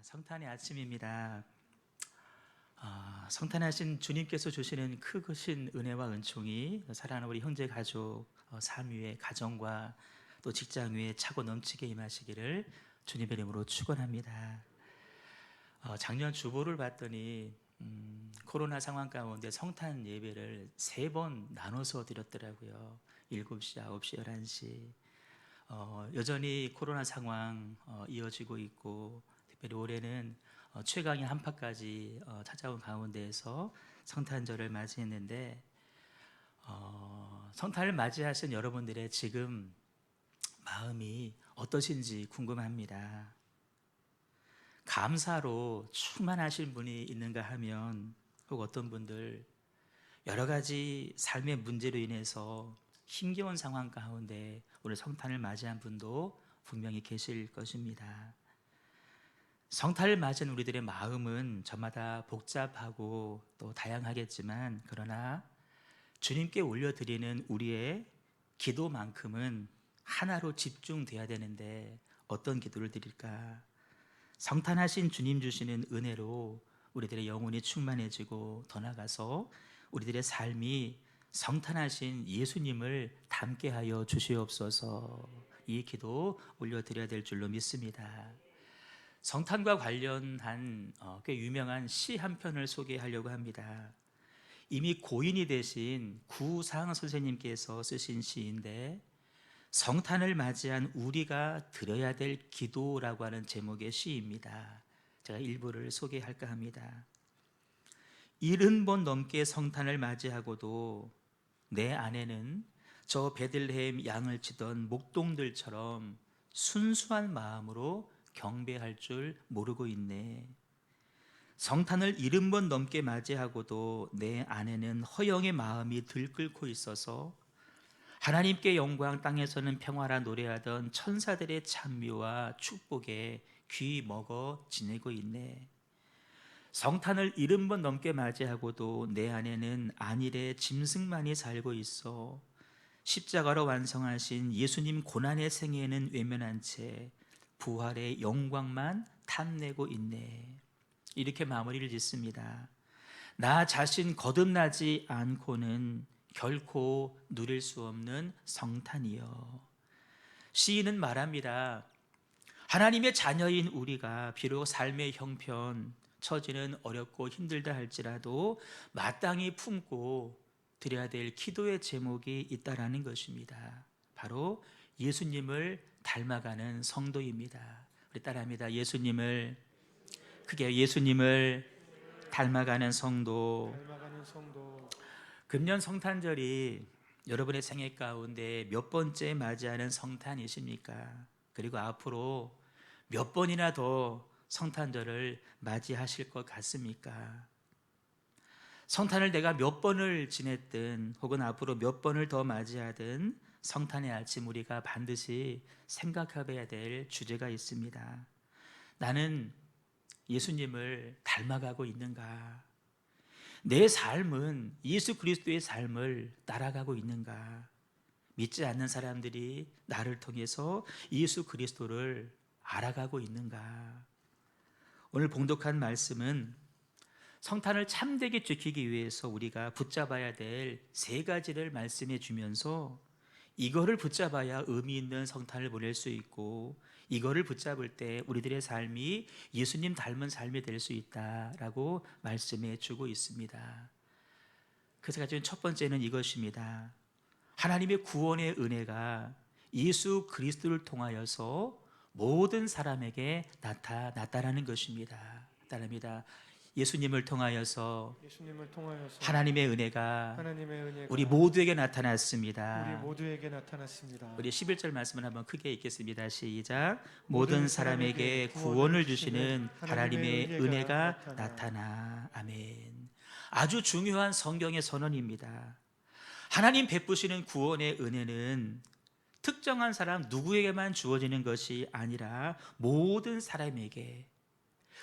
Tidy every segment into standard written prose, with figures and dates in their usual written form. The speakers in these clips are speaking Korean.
성탄의 아침입니다. 성탄하신 주님께서 주시는 크신 은혜와 은총이 사랑하는 우리 형제 가족 삶 위에 가정과 또 직장 위에 차고 넘치게 임하시기를 주님의 이름으로 축원합니다. 작년 주보를 봤더니 코로나 상황 가운데 성탄 예배를 3번 나눠서 드렸더라고요. 7시, 9시, 11시. 여전히 코로나 상황 이어지고 있고, 특별히 올해는 최강의 한파까지 찾아온 가운데에서 성탄절을 맞이했는데, 성탄을 맞이하신 여러분들의 지금 마음이 어떠신지 궁금합니다. 감사로 충만하신 분이 있는가 하면, 혹 어떤 분들 여러 가지 삶의 문제로 인해서 힘겨운 상황 가운데 오늘 성탄을 맞이한 분도 분명히 계실 것입니다. 성탄을 맞은 우리들의 마음은 저마다 복잡하고 또 다양하겠지만, 그러나 주님께 올려드리는 우리의 기도만큼은 하나로 집중돼야 되는데 어떤 기도를 드릴까? 성탄하신 주님 주시는 은혜로 우리들의 영혼이 충만해지고, 더 나아가서 우리들의 삶이 성탄하신 예수님을 닮게 하여 주시옵소서. 이 기도 올려드려야 될 줄로 믿습니다. 성탄과 관련한 꽤 유명한 시 한 편을 소개하려고 합니다. 이미 고인이 되신 구상 선생님께서 쓰신 시인데, 성탄을 맞이한 우리가 드려야 될 기도라고 하는 제목의 시입니다. 제가 일부를 소개할까 합니다. 70번 넘게 성탄을 맞이하고도 내 안에는 저 베들레헴 양을 치던 목동들처럼 순수한 마음으로 경배할 줄 모르고 있네. 성탄을 70번 넘게 맞이하고도 내 안에는 허영의 마음이 들끓고 있어서 하나님께 영광, 땅에서는 평화라 노래하던 천사들의 찬미와 축복에 귀 먹어 지내고 있네. 성탄을 70번 넘게 맞이하고도 내 안에는 안일의 짐승만이 살고 있어 십자가로 완성하신 예수님 고난의 생애에는 외면한 채 부활의 영광만 탐내고 있네. 이렇게 마무리를 짓습니다. 나 자신 거듭나지 않고는 결코 누릴 수 없는 성탄이요. 시인은 말합니다. 하나님의 자녀인 우리가 비록 삶의 형편, 처지는 어렵고 힘들다 할지라도 마땅히 품고 드려야 될 기도의 제목이 있다라는 것입니다. 바로 예수님을 닮아가는 성도입니다. 우리 따라합니다. 예수님을, 크게 예수님을 닮아가는 성도. 금년 성탄절이 여러분의 생애 가운데 몇 번째 맞이하는 성탄이십니까? 그리고 앞으로 몇 번이나 더 성탄절을 맞이하실 것 같습니까? 성탄을 내가 몇 번을 지냈든 혹은 앞으로 몇 번을 더 맞이하든 성탄의 아침 우리가 반드시 생각해봐야 될 주제가 있습니다. 나는 예수님을 닮아가고 있는가? 내 삶은 예수 그리스도의 삶을 따라가고 있는가? 믿지 않는 사람들이 나를 통해서 예수 그리스도를 알아가고 있는가? 오늘 봉독한 말씀은 성탄을 참되게 지키기 위해서 우리가 붙잡아야 될 3가지를 말씀해 주면서, 이거를 붙잡아야 의미 있는 성탄을 보낼 수 있고, 이거를 붙잡을 때 우리들의 삶이 예수님 닮은 삶이 될 수 있다라고 말씀해 주고 있습니다. 그래서 가진 첫 번째는 이것입니다. 하나님의 구원의 은혜가 예수 그리스도를 통하여서 모든 사람에게 나타났다라는 것입니다. 따릅니다. 예수님을 통하여서 하나님의 은혜가 우리 모두에게 나타났습니다. 우리 11절 말씀을 한번 크게 읽겠습니다. 시작. 모든 사람에게 구원을 주시는 하나님의 은혜가 나타나. 아멘. 아주 중요한 성경의 선언입니다. 하나님 베푸시는 구원의 은혜는 특정한 사람 누구에게만 주어지는 것이 아니라 모든 사람에게,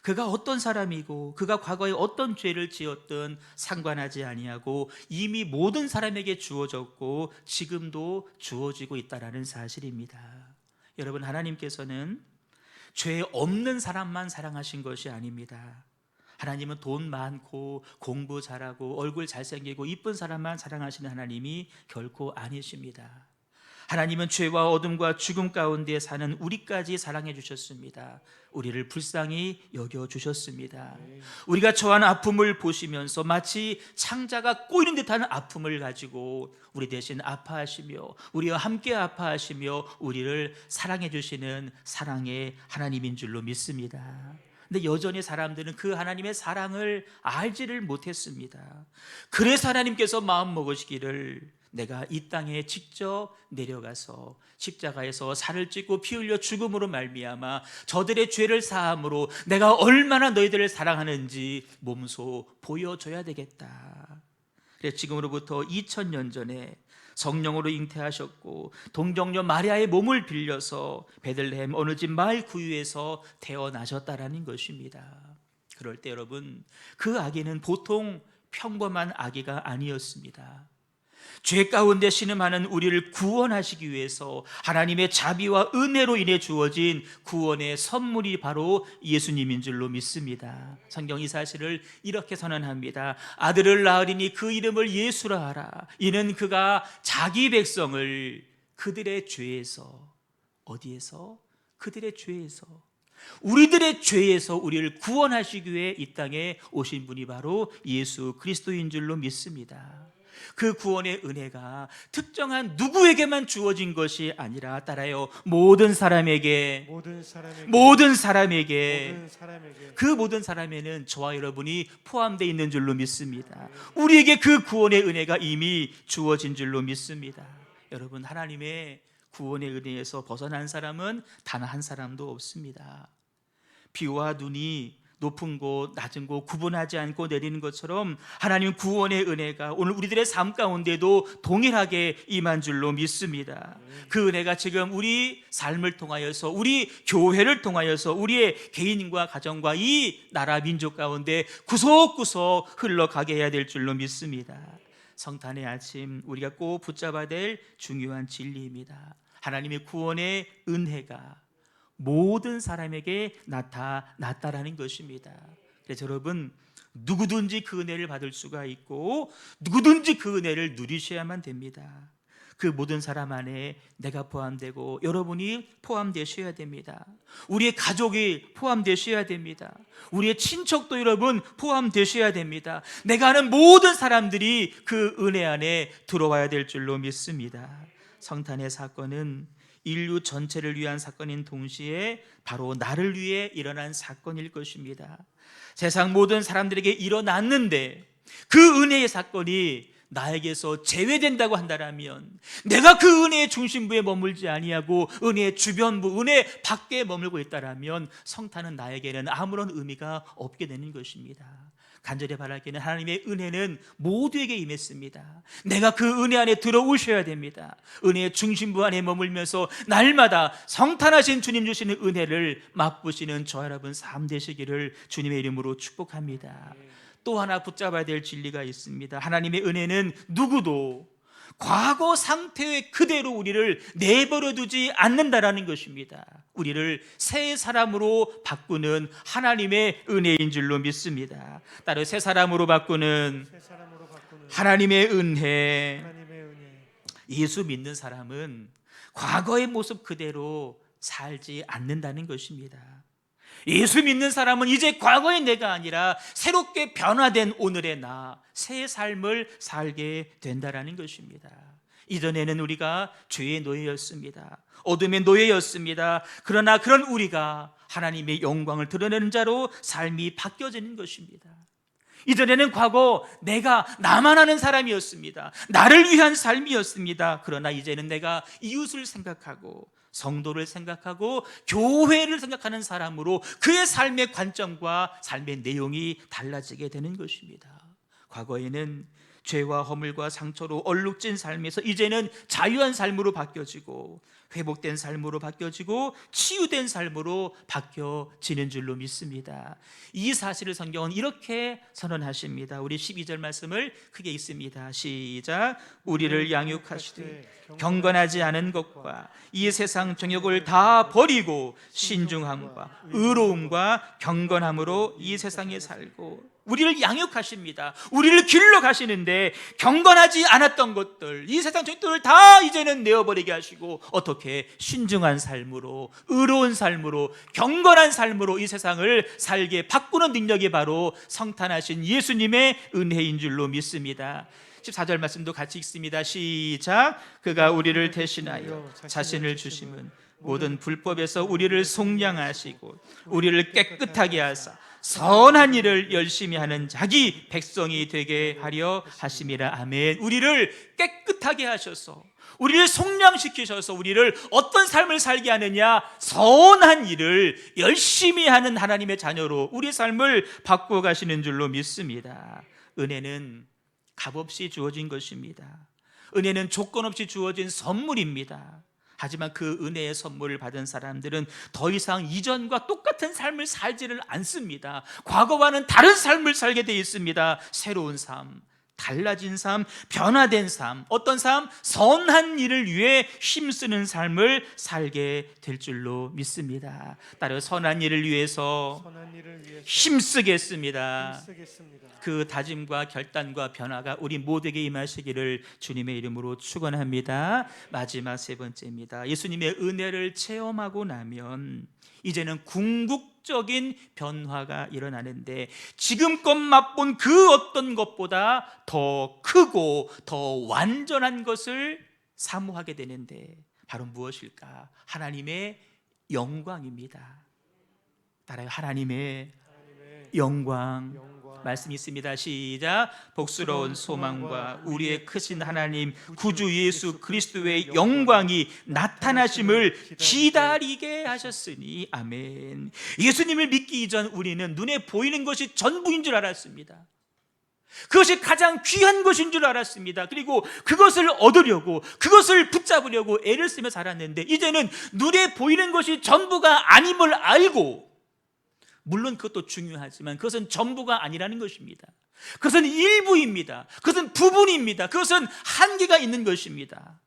그가 어떤 사람이고 그가 과거에 어떤 죄를 지었든 상관하지 아니하고 이미 모든 사람에게 주어졌고 지금도 주어지고 있다는 사실입니다. 여러분, 하나님께서는 죄 없는 사람만 사랑하신 것이 아닙니다. 하나님은 돈 많고 공부 잘하고 얼굴 잘생기고 이쁜 사람만 사랑하시는 하나님이 결코 아니십니다. 하나님은 죄와 어둠과 죽음 가운데 사는 우리까지 사랑해 주셨습니다. 우리를 불쌍히 여겨 주셨습니다. 우리가 처한 아픔을 보시면서 마치 창자가 꼬이는 듯한 아픔을 가지고 우리 대신 아파하시며 우리와 함께 아파하시며 우리를 사랑해 주시는 사랑의 하나님인 줄로 믿습니다. 근데 여전히 사람들은 그 하나님의 사랑을 알지를 못했습니다. 그래서 하나님께서 마음 먹으시기를 내가 이 땅에 직접 내려가서 십자가에서 살을 찢고 피 흘려 죽음으로 말미암아 저들의 죄를 사함으로 내가 얼마나 너희들을 사랑하는지 몸소 보여줘야 되겠다. 그래서 지금으로부터 2000년 전에 성령으로 잉태하셨고 동정녀 마리아의 몸을 빌려서 베들레헴 어느 집 마을 구유에서 태어나셨다라는 것입니다. 그럴 때 여러분, 그 아기는 보통 평범한 아기가 아니었습니다. 죄 가운데 신음하는 우리를 구원하시기 위해서 하나님의 자비와 은혜로 인해 주어진 구원의 선물이 바로 예수님인 줄로 믿습니다. 성경 이 사실을 이렇게 선언합니다. 아들을 낳으리니 그 이름을 예수라 하라. 이는 그가 자기 백성을 그들의 죄에서, 어디에서? 그들의 죄에서, 우리들의 죄에서 우리를 구원하시기 위해 이 땅에 오신 분이 바로 예수 그리스도인 줄로 믿습니다. 그 구원의 은혜가 특정한 누구에게만 주어진 것이 아니라 따라요, 모든 사람에게 그 모든 사람에는 저와 여러분이 포함되어 있는 줄로 믿습니다. 우리에게 그 구원의 은혜가 이미 주어진 줄로 믿습니다. 여러분, 하나님의 구원의 은혜에서 벗어난 사람은 단 한 사람도 없습니다. 비와 눈이 높은 곳, 낮은 곳 구분하지 않고 내리는 것처럼 하나님 구원의 은혜가 오늘 우리들의 삶 가운데도 동일하게 임한 줄로 믿습니다. 그 은혜가 지금 우리 삶을 통하여서, 우리 교회를 통하여서 우리의 개인과 가정과 이 나라 민족 가운데 구석구석 흘러가게 해야 될 줄로 믿습니다. 성탄의 아침, 우리가 꼭 붙잡아야 될 중요한 진리입니다. 하나님의 구원의 은혜가 모든 사람에게 나타났다라는 것입니다. 그래서 여러분, 누구든지 그 은혜를 받을 수가 있고 누구든지 그 은혜를 누리셔야만 됩니다. 그 모든 사람 안에 내가 포함되고 여러분이 포함되셔야 됩니다. 우리의 가족이 포함되셔야 됩니다. 우리의 친척도 여러분 포함되셔야 됩니다. 내가 아는 모든 사람들이 그 은혜 안에 들어와야 될 줄로 믿습니다. 성탄의 사건은 인류 전체를 위한 사건인 동시에 바로 나를 위해 일어난 사건일 것입니다. 세상 모든 사람들에게 일어났는데 그 은혜의 사건이 나에게서 제외된다고 한다면, 내가 그 은혜의 중심부에 머물지 아니하고 은혜의 주변부, 은혜 밖에 머물고 있다면 성탄은 나에게는 아무런 의미가 없게 되는 것입니다. 간절히 바라기는 하나님의 은혜는 모두에게 임했습니다. 내가 그 은혜 안에 들어오셔야 됩니다. 은혜의 중심부 안에 머물면서 날마다 성탄하신 주님 주시는 은혜를 맛보시는 저 여러분 삶 되시기를 주님의 이름으로 축복합니다. 또 하나 붙잡아야 될 진리가 있습니다. 하나님의 은혜는 누구도 과거 상태의 그대로 우리를 내버려 두지 않는다라는 것입니다. 우리를 새 사람으로 바꾸는 하나님의 은혜인 줄로 믿습니다. 따로 새 사람으로 바꾸는 하나님의 은혜. 예수 믿는 사람은 과거의 모습 그대로 살지 않는다는 것입니다. 예수 믿는 사람은 이제 과거의 내가 아니라 새롭게 변화된 오늘의 나, 새 삶을 살게 된다라는 것입니다. 이전에는 우리가 죄의 노예였습니다. 어둠의 노예였습니다. 그러나 그런 우리가 하나님의 영광을 드러내는 자로 삶이 바뀌어지는 것입니다. 이전에는 과거 내가 나만 아는 사람이었습니다. 나를 위한 삶이었습니다. 그러나 이제는 내가 이웃을 생각하고 성도를 생각하고 교회를 생각하는 사람으로 그의 삶의 관점과 삶의 내용이 달라지게 되는 것입니다. 과거에는 죄와 허물과 상처로 얼룩진 삶에서 이제는 자유한 삶으로 바뀌어지고 회복된 삶으로 바뀌어지고 치유된 삶으로 바뀌어지는 줄로 믿습니다. 이 사실을 성경은 이렇게 선언하십니다. 우리 12절 말씀을 크게 읽습니다. 시작. 우리를 양육하시되 경건하지 않은 것과 이 세상 정욕을 다 버리고 신중함과 의로움과 경건함으로 이 세상에 살고. 우리를 양육하십니다. 우리를 길러 가시는데 경건하지 않았던 것들, 이 세상 정욕들을 다 이제는 내어버리게 하시고 어떻게 신중한 삶으로, 의로운 삶으로, 경건한 삶으로 이 세상을 살게 바꾸는 능력이 바로 성탄하신 예수님의 은혜인 줄로 믿습니다. 14절 말씀도 같이 읽습니다. 시작. 그가 우리를 대신하여 자신을 주심은 모든 불법에서 우리를 속량하시고 우리를 깨끗하게 하사 선한 일을 열심히 하는 자기 백성이 되게 하려 하심이라. 아멘. 우리를 깨끗하게 하셔서, 우리를 속량시키셔서 우리를 어떤 삶을 살게 하느냐? 선한 일을 열심히 하는 하나님의 자녀로 우리 삶을 바꾸어 가시는 줄로 믿습니다. 은혜는 값없이 주어진 것입니다. 은혜는 조건 없이 주어진 선물입니다. 하지만 그 은혜의 선물을 받은 사람들은 더 이상 이전과 똑같은 삶을 살지를 않습니다. 과거와는 다른 삶을 살게 되어 있습니다. 새로운 삶, 달라진 삶, 변화된 삶, 어떤 삶? 선한 일을 위해 힘쓰는 삶을 살게 될 줄로 믿습니다. 따라 선한 일을 위해서 힘쓰겠습니다. 그 다짐과 결단과 변화가 우리 모두에게 임하시기를 주님의 이름으로 축원합니다. 마지막 세 번째입니다. 예수님의 은혜를 체험하고 나면 이제는 궁극적인 변화가 일어나는데 지금껏 맛본 그 어떤 것보다 더 크고 더 완전한 것을 사모하게 되는데 바로 무엇일까? 하나님의 영광입니다. 따라요. 하나님의 영광. 말씀이 있습니다. 시작. 복스러운 소망과 우리의 크신 하나님 구주 예수 그리스도의 영광이 나타나심을 기다리게 하셨으니. 아멘. 예수님을 믿기 이전 우리는 눈에 보이는 것이 전부인 줄 알았습니다. 그것이 가장 귀한 것인 줄 알았습니다. 그리고 그것을 얻으려고, 그것을 붙잡으려고 애를 쓰며 살았는데 이제는 눈에 보이는 것이 전부가 아님을 알고, 물론 그것도 중요하지만 그것은 전부가 아니라는 것입니다. 그것은 일부입니다. 그것은 부분입니다. 그것은 한계가 있는 것입니다.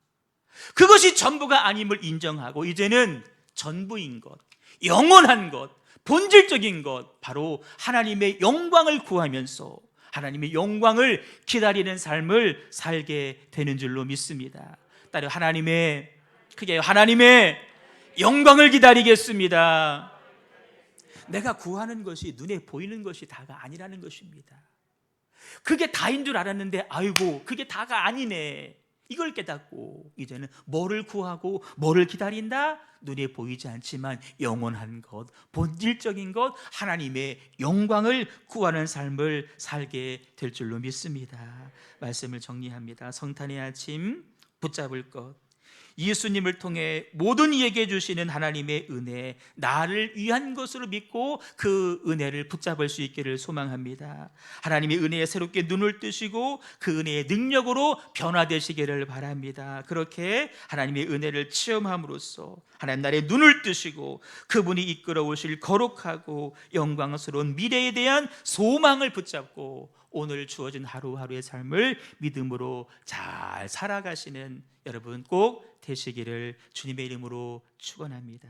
그것이 전부가 아님을 인정하고 이제는 전부인 것, 영원한 것, 본질적인 것, 바로 하나님의 영광을 구하면서 하나님의 영광을 기다리는 삶을 살게 되는 줄로 믿습니다. 따라 크게 하나님의 영광을 기다리겠습니다. 내가 구하는 것이 눈에 보이는 것이 다가 아니라는 것입니다. 그게 다인 줄 알았는데 아이고 그게 다가 아니네. 이걸 깨닫고 이제는 뭐를 구하고 뭐를 기다린다? 눈에 보이지 않지만 영원한 것, 본질적인 것, 하나님의 영광을 구하는 삶을 살게 될 줄로 믿습니다. 말씀을 정리합니다. 성탄의 아침 붙잡을 것, 예수님을 통해 모든 이에게 주시는 하나님의 은혜, 나를 위한 것으로 믿고 그 은혜를 붙잡을 수 있기를 소망합니다. 하나님의 은혜에 새롭게 눈을 뜨시고 그 은혜의 능력으로 변화되시기를 바랍니다. 그렇게 하나님의 은혜를 체험함으로써 하나님 나라의 눈을 뜨시고 그분이 이끌어 오실 거룩하고 영광스러운 미래에 대한 소망을 붙잡고 오늘 주어진 하루하루의 삶을 믿음으로 잘 살아가시는 여러분 꼭 되시기를 주님의 이름으로 축원합니다.